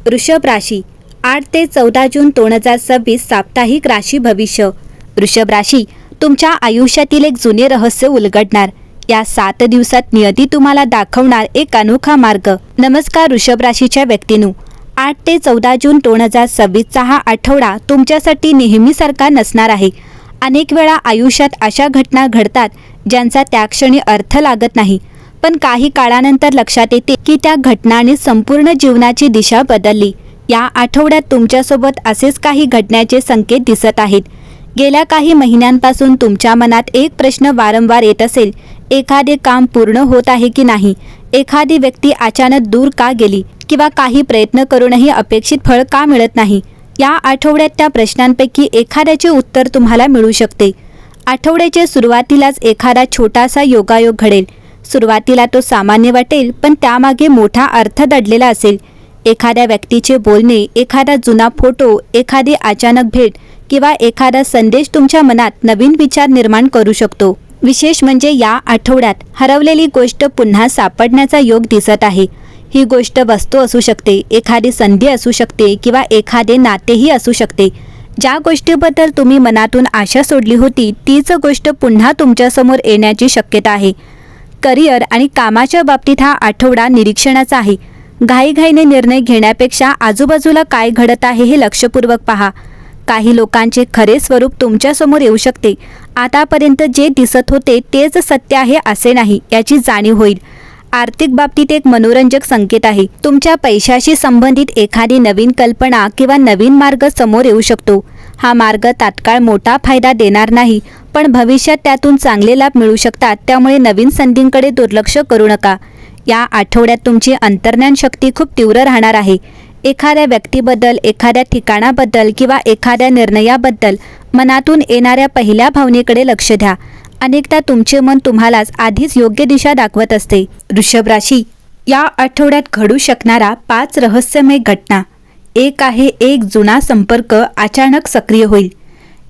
वृषभ राशी 8 ते 14 जून 2026 साप्ताहिक राशी भविष्य। वृषभ राशी, तुमच्या आयुष्यातील एक जुने रहस्य उलगडणार। या 7 दिवसात नियती तुम्हाला दाखवणार एक अनोखा मार्ग। नमस्कार वृषभ राशीच्या व्यक्तींनो, 8 ते 14 जून 2026 चा हा आठवडा तुमच्यासाठी नेहमीसारखा नसणार आहे। अनेक वेळा आयुष्यात अशा घटना घडतात ज्यांचा त्या क्षणी अर्थ लागत नाही, पण काही काळानंतर लक्षात येते की त्या घटनाने संपूर्ण जीवनाची दिशा बदलली। या आठवड्यात तुमच्यासोबत असेच काही घडण्याचे संकेत दिसत आहेत। गेल्या काही महिन्यांपासून तुमच्या मनात एक प्रश्न वारंवार येत असेल, एखादे काम पूर्ण होत आहे की नाही, एखादी व्यक्ती अचानक दूर का गेली, किंवा काही प्रयत्न करूनही अपेक्षित फळ का मिळत नाही। या आठवड्यात त्या प्रश्नांपैकी एखाद्याचे उत्तर तुम्हाला मिळू शकते। आठवड्याच्या सुरुवातीलाच एखादा छोटासा योगायोग घडेल। सुरुवातीला तो सामान्य वाटेल, पण त्यामागे मोठा अर्थ दडलेला असेल। एखाद्या व्यक्तीचे बोलणे, एखादा जुना फोटो, एखादी अचानक भेट किंवा एखादा संदेश तुमच्या मनात नवीन विचार निर्माण करू शकतो। विशेष म्हणजे या आठवड्यात हरवलेली गोष्ट पुन्हा सापडण्याचा योग दिसत आहे। ही गोष्ट वस्तू असू शकते, एखादी संधी असू शकते किंवा एखादे नातेही असू शकते। ज्या गोष्टीबद्दल तुम्ही मनातून आशा सोडली होती तीच गोष्ट पुन्हा तुमच्यासमोर येण्याची शक्यता आहे। करिअर आणि कामाच्या बाबतीत हा आठवडा निरीक्षणाचा आहे। घाईघाईने निर्णय घेण्यापेक्षा आजूबाजूला काय घडत आहे हे लक्षपूर्वक पहा। काही लोकांचे खरे स्वरूप तुमच्यासमोर येऊ शकते। आतापर्यंत जे दिसत होते तेच सत्य आहे असे नाही, याची जाणीव होईल। आर्थिक बाबतीत एक मनोरंजक संकेत आहे। तुमच्या पैशाशी संबंधित एखादी नवीन कल्पना किंवा नवीन मार्ग समोर येऊ शकतो। हा मार्ग तात्काळ मोठा फायदा देणार नाही, पण भविष्यात त्यातून चांगले लाभ मिळू शकतात, त्यामुळे नवीन संधींकडे दुर्लक्ष करू नका। या आठवड्यात तुमची अंतर्ज्ञान शक्ती खूप तीव्र राहणार आहे। एखाद्या व्यक्तीबद्दल, एखाद्या ठिकाणाबद्दल किंवा एखाद्या निर्णयाबद्दल मनातून येणाऱ्या पहिल्या भावनेकडे लक्ष द्या। अनेकदा तुमचे मन तुम्हालाच आधीच योग्य दिशा दाखवत असते। वृषभ राशी, या आठवड्यात घडू शकणारा 5 रहस्यमय घटना। एक आहे, एक जुना संपर्क अचानक सक्रिय होईल।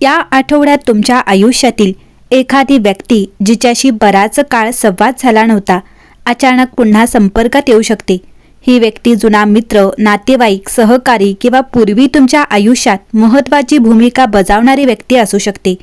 या आठवड्यात तुमच्या आयुष्यातील एखादी व्यक्ती जिच्याशी बराच काळ संवाद झाला नव्हता, अचानक पुन्हा संपर्कात येऊ शकते। ही व्यक्ती जुना मित्र, नातेवाईक, सहकारी किंवा पूर्वी तुमच्या आयुष्यात महत्त्वाची भूमिका बजावणारी व्यक्ती असू शकते।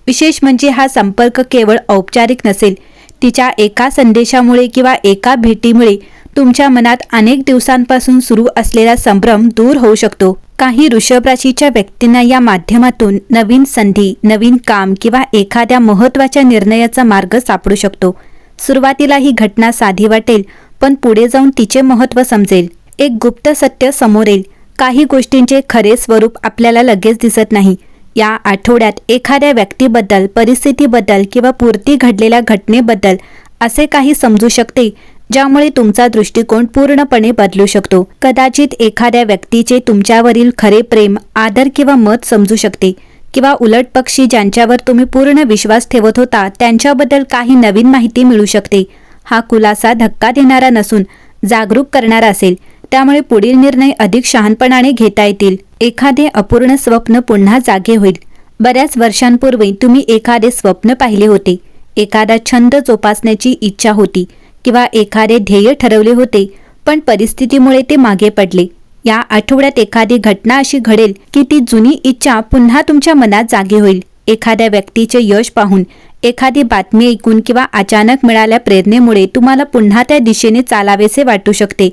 विशेष म्हणजे हा संपर्क केवळ औपचारिक नसेल, तिच्या एका संदेशामुळे किंवा एका भेटीमुळे तुमच्या मनात अनेक दिवसांपासून सुरू असलेला संभ्रम दूर होऊ शकतो। काही वृषभ राशीच्या व्यक्तींना या माध्यमातून नवीन संधी, नवीन काम किंवा एखाद्या महत्त्वाच्या निर्णयाचा मार्ग सापडू शकतो। सुरुवातीला ही घटना साधी वाटेल, पण पुढे जाऊन तिचे महत्त्व समजेल। एक गुप्त सत्य समोर येईल। काही गोष्टींचे खरे स्वरूप आपल्याला लगेच दिसत नाही। या आठवड्यात एखाद्या व्यक्तीबद्दल, परिस्थितीबद्दल किंवा पूर्वी घडलेल्या घटनेबद्दल असे काही समजू शकते ज्यामुळे तुमचा दृष्टिकोन पूर्णपणे बदलू शकतो। कदाचित एखाद्या व्यक्तीचे तुमच्यावरील खरे प्रेम, आदर किंवा मत समजू शकते, किंवा उलट पक्षी ज्यांच्यावर तुम्ही पूर्ण विश्वास ठेवत होता त्यांच्याबद्दल काही नवीन माहिती मिळू शकते। हा खुलासा धक्का देणारा नसून जागरूक करणारा असेल, त्यामुळे पुढील निर्णय अधिक शहाणपणाने घेता येतील। एखादे अपूर्ण स्वप्न पुन्हा जागे होईल। बऱ्याच वर्षांपूर्वी तुम्ही एखादे स्वप्न पाहिले होते, एखादा छंद जोपासण्याची इच्छा होती किंवा एखादे ध्येय ठरवले होते, पण परिस्थितीमुळे ते मागे पडले। या आठवड्यात एखादी घटना अशी घडेल की ती जुनी इच्छा पुन्हा तुमच्या मनात जागी होईल। एखाद्या व्यक्तीचे यश पाहून, एखादी बातमी ऐकून किंवा अचानक मिळाल्या प्रेरणेमुळे तुम्हाला पुन्हा त्या दिशेने चालावेसे वाटू शकते।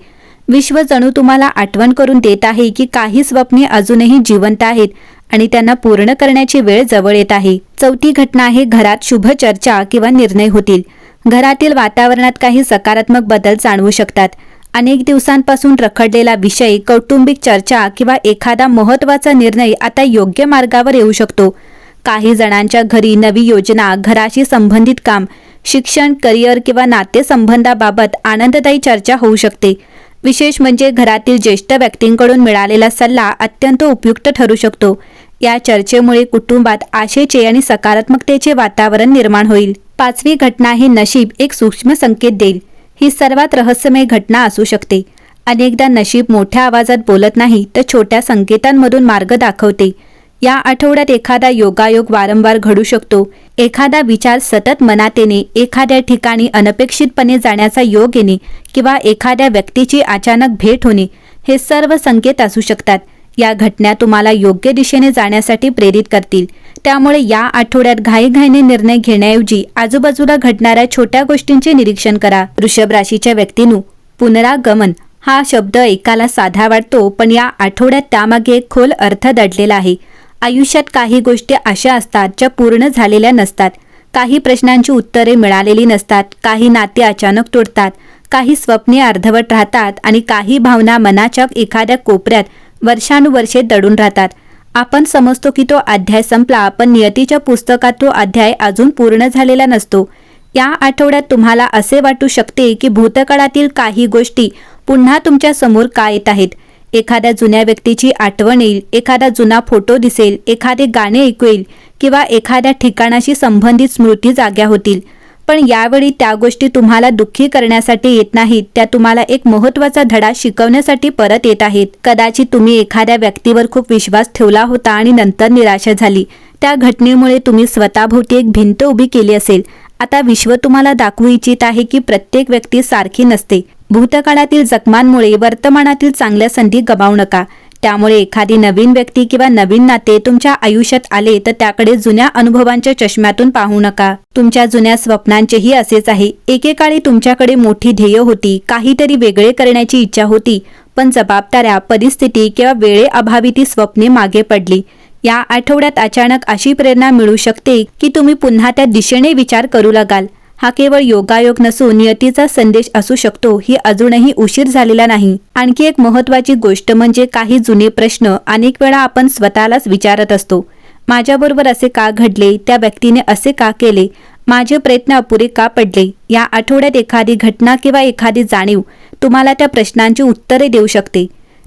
विश्व जणू तुम्हाला आठवण करून देत आहे की काही स्वप्ने अजूनही जिवंत आहेत आणि त्यांना पूर्ण करण्याची वेळ जवळ येत आहे। चौथी घटना आहे, घरात शुभ चर्चा किंवा निर्णय होतील। घरातील वातावरणात काही सकारात्मक बदल जाणवू शकतात। अनेक दिवसांपासून रखडलेला विषय, कौटुंबिक चर्चा किंवा एखादा महत्त्वाचा निर्णय आता योग्य मार्गावर येऊ शकतो। काही जणांच्या घरी नवी योजना, घराशी संबंधित काम, शिक्षण, करिअर किंवा नातेसंबंधाबाबत आनंददायी चर्चा होऊ शकते। विशेष म्हणजे घरातील ज्येष्ठ व्यक्तींकडून मिळालेला सल्ला अत्यंत उपयुक्त ठरू शकतो। या चर्चेमुळे कुटुंबात आशेचे आणि सकारात्मकतेचे वातावरण निर्माण होईल। 5वी घटना ही, नशीब एक सूक्ष्म संकेत देईल। ही सर्वात रहस्यमय घटना असू शकते। अनेकदा नशीब मोठ्या आवाजात बोलत नाही, तर छोट्या संकेतांमधून मार्ग दाखवते। या आठवड्यात एखादा योगायोग वारंवार घडू शकतो। एखादा विचार सतत मनात येणे, एखाद्या ठिकाणी अनपेक्षितपणे जाण्याचा योग येणे किंवा एखाद्या व्यक्तीची अचानक भेट होणे, हे सर्व संकेत असू शकतात. या घटना तुम्हाला योग्य दिशेने जाण्यासाठी प्रेरित करतील. त्यामुळे या आठवड्यात घाईघाईने निर्णय घेण्याऐवजी आजूबाजूला घडणाऱ्या छोट्या गोष्टींचे निरीक्षण करा. वृषभ राशीच्या व्यक्तींनो, पुनरागमन हा शब्द एकाला साधा वाटतो, पण या आठवड्यात त्यामागे एक खोल अर्थ दडलेला आहे. आयुष्यात काही गोष्टी अशा असतात ज्या पूर्ण झालेल्या नसतात. काही प्रश्नांची उत्तरे मिळालेली नसतात. काही नाते अचानक तुटतात. काही स्वप्ने अर्धवट राहतात आणि काही भावना मनाच्या एखाद्या कोपऱ्यात वर्षानुवर्षे दडून राहतात. आपण समजतो की तो अध्याय संपला, पण नियतीच्या पुस्तकात तो अध्याय अजून पूर्ण झालेला नसतो. या आठवड्यात तुम्हाला असे वाटू शकते की भूतकाळातील काही गोष्टी पुन्हा तुमच्या समोर का येत आहेत. एखाद्या जुन्या व्यक्तीची आठवण येईल, एखादा जुना फोटो दिसेल, एखादे गाणे ऐकू येईल किंवा एखाद्या ठिकाणाशी संबंधित स्मृती जाग्या होतील. पण यावेळी त्या गोष्टी तुम्हाला दुःखी करण्यासाठी येत नाहीत, त्या तुम्हाला एक महत्त्वाचा धडा शिकवण्यासाठी परत येत आहेत. कदाचित तुम्ही एखाद्या व्यक्तीवर खूप विश्वास ठेवला होता आणि नंतर निराशा झाली. त्या घटनेमुळे तुम्ही स्वतःभोवती एक भिंत उभी केली असेल. आता विश्व तुम्हाला दाखवू इच्छित आहे की प्रत्येक व्यक्ती सारखी नसते. भूतकाळातील जखमांमुळे वर्तमानातील चांगल्या संधी गमावू नका. त्यामुळे एखादी नवीन व्यक्ती किंवा नवीन नाते तुमच्या आयुष्यात आले तर त्याकडे जुन्या अनुभवांच्या चष्म्यातून पाहू नका. तुमच्या जुन्या स्वप्नांचेही असेच आहे. एकेकाळी तुमच्याकडे मोठी ध्येय होती, काहीतरी वेगळे करण्याची इच्छा होती, पण जबाबदाऱ्या, परिस्थिती किंवा वेळेअभावी ती स्वप्ने मागे पडली. या आठवड्यात अचानक अशी प्रेरणा मिळू शकते की तुम्ही पुन्हा त्या दिशेने विचार करू लागाल. हा केवळ योगायोग नसून नियतीचा संदेश असू शकतो. ही अजूनही उशीर झालेला नाही. आणखी एक महत्त्वाची गोष्ट म्हणजे काही जुने प्रश्न अनेक वेळा आपण स्वतःलाच विचारत असतो. माझ्याबरोबर असे का घडले? त्या व्यक्तीने असे का केले? माझे प्रयत्न अपुरे का पडले? या आठवड्यात एखादी घटना किंवा एखादी जाणीव तुम्हाला त्या प्रश्नांची उत्तरे देऊ शकते.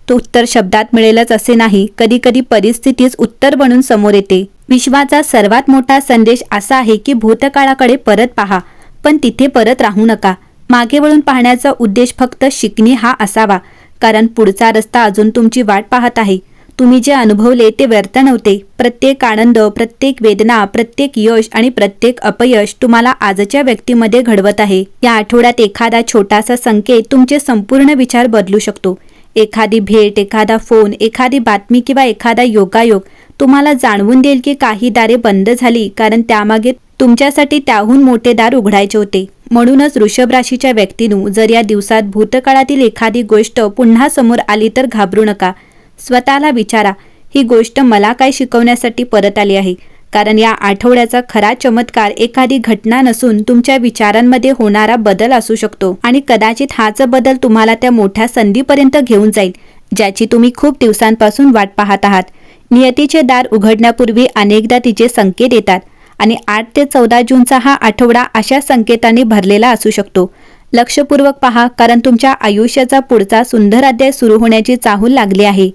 तो उत्तर शब्दात मिळेलच असे नाही, कधी कधी परिस्थितीच उत्तर बनून समोर येते. विश्वाचा सर्वात मोठा संदेश असा आहे की भूतकाळाकडे परत पहा, पण तिथे परत राहू नका. मागे वळून पाहण्याचा उद्देश फक्त शिकणे हा असावा, कारण पुढचा रस्ता अजून तुमची वाट पाहत आहे. तुम्ही जे अनुभवले ते व्यर्थ नव्हते. प्रत्येक आनंद, प्रत्येक वेदना, प्रत्येक यश आणि प्रत्येक अपयश तुम्हाला आजच्या व्यक्तीमध्ये घडवत आहे. या आठवड्यात एखादा छोटासा संकेत तुमचे संपूर्ण विचार बदलू शकतो. एखादी भेट, एखादा फोन, एखादी बातमी किंवा एखादा योगायोग तुम्हाला जाणवून देईल की काही दारे बंद झाली, कारण त्यामागे तुमच्यासाठी त्याहून मोठे दार उघडायचे होते. म्हणूनच वृषभ राशीच्या व्यक्तींनो, जर या दिवसात भूतकाळातील एखादी गोष्ट पुन्हा समोर आली तर घाबरू नका. स्वतःला विचारा, ही गोष्ट मला काय शिकवण्यासाठी परत आली आहे? कारण या आठवड्याचा खरा चमत्कार एखादी घटना नसून तुमच्या विचारांमध्ये होणारा बदल असू शकतो. आणि कदाचित हाच बदल तुम्हाला त्या मोठ्या संधीपर्यंत घेऊन जाईल, ज्याची तुम्ही खूप दिवसांपासून वाट पाहत आहात. नियतीचे दार उघडण्यापूर्वी अनेकदा तिचे संकेत येतात आणि 8 ते 14 जूनचा हा आठवडा अशा संकेतांनी भरलेला असू शकतो. लक्षपूर्वक पहा, कारण तुमच्या आयुष्याचा पुढचा सुंदर अध्याय सुरू होण्याची चाहूल लागली आहे.